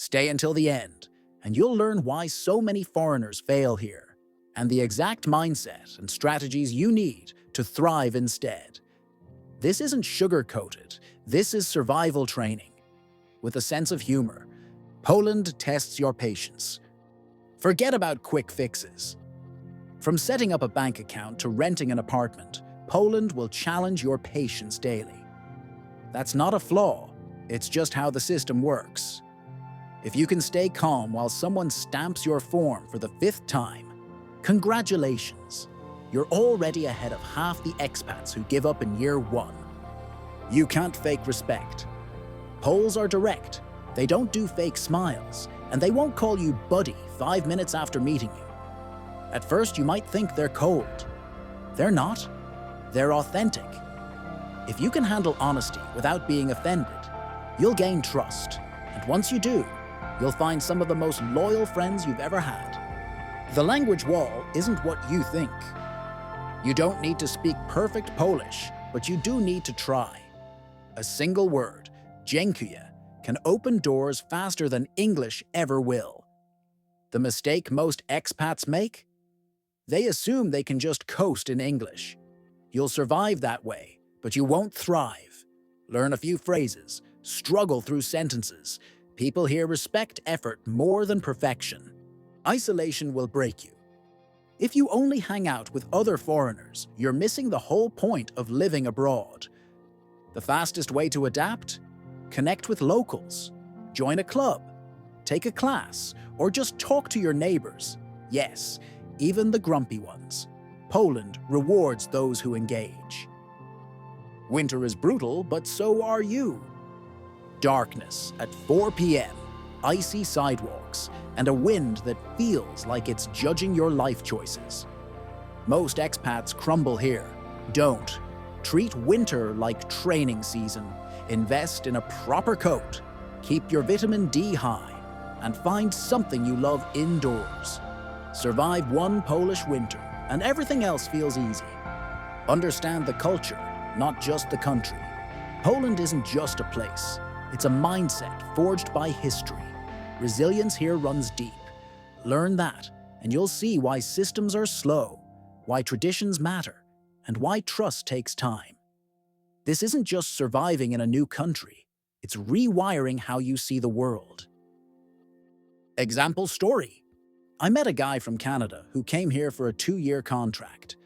Stay until the end, and you'll learn why so many foreigners fail here, and the exact mindset and strategies you need to thrive instead. This isn't sugar-coated, this is survival training. With a sense of humor, Poland tests your patience. Forget about quick fixes. From setting up a bank account to renting an apartment, Poland will challenge your patience daily. That's not a flaw, it's just how the system works. If you can stay calm while someone stamps your form for the 5th time, congratulations! You're already ahead of half the expats who give up in year 1. You can't fake respect. Poles are direct, they don't do fake smiles, and they won't call you buddy 5 minutes after meeting you. At first you might think they're cold. They're not. They're authentic. If you can handle honesty without being offended, you'll gain trust, and once you do, you'll find some of the most loyal friends you've ever had. The language wall isn't what you think. You don't need to speak perfect Polish, but you do need to try. A single word, dziękuję, can open doors faster than English ever will. The mistake most expats make? They assume they can just coast in English. You'll survive that way, but you won't thrive. Learn a few phrases, struggle through sentences. People here respect effort more than perfection. Isolation will break you. If you only hang out with other foreigners, you're missing the whole point of living abroad. The fastest way to adapt? Connect with locals. Join a club. Take a class, or just talk to your neighbors. Yes, even the grumpy ones. Poland rewards those who engage. Winter is brutal, but so are you. Darkness at 4 p.m., icy sidewalks, and a wind that feels like it's judging your life choices. Most expats crumble here. Don't. Treat winter like training season. Invest in a proper coat. Keep your vitamin D high. And find something you love indoors. Survive one Polish winter, and everything else feels easy. Understand the culture, not just the country. Poland isn't just a place. It's a mindset forged by history. Resilience here runs deep. Learn that, and you'll see why systems are slow, why traditions matter, and why trust takes time. This isn't just surviving in a new country. It's rewiring how you see the world. Example story. I met a guy from Canada who came here for a 2-year contract.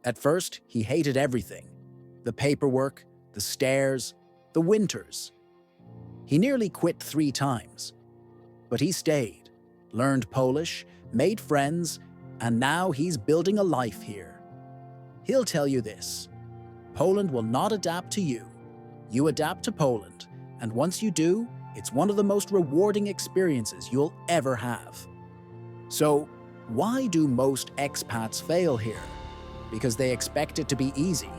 At first, he hated everything. The paperwork, the stairs, the winters. He nearly quit 3 times. But he stayed, learned Polish, made friends, and now he's building a life here. He'll tell you this: Poland will not adapt to you. You adapt to Poland, and once you do, it's one of the most rewarding experiences you'll ever have. So, why do most expats fail here? Because they expect it to be easy.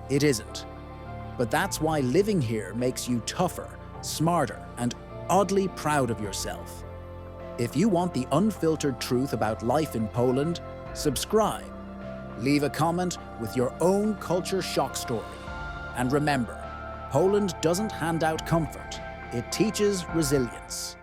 It isn't. But that's why living here makes you tougher, smarter, and oddly proud of yourself. If you want the unfiltered truth about life in Poland, subscribe. Leave a comment with your own culture shock story. And remember, Poland doesn't hand out comfort, it teaches resilience.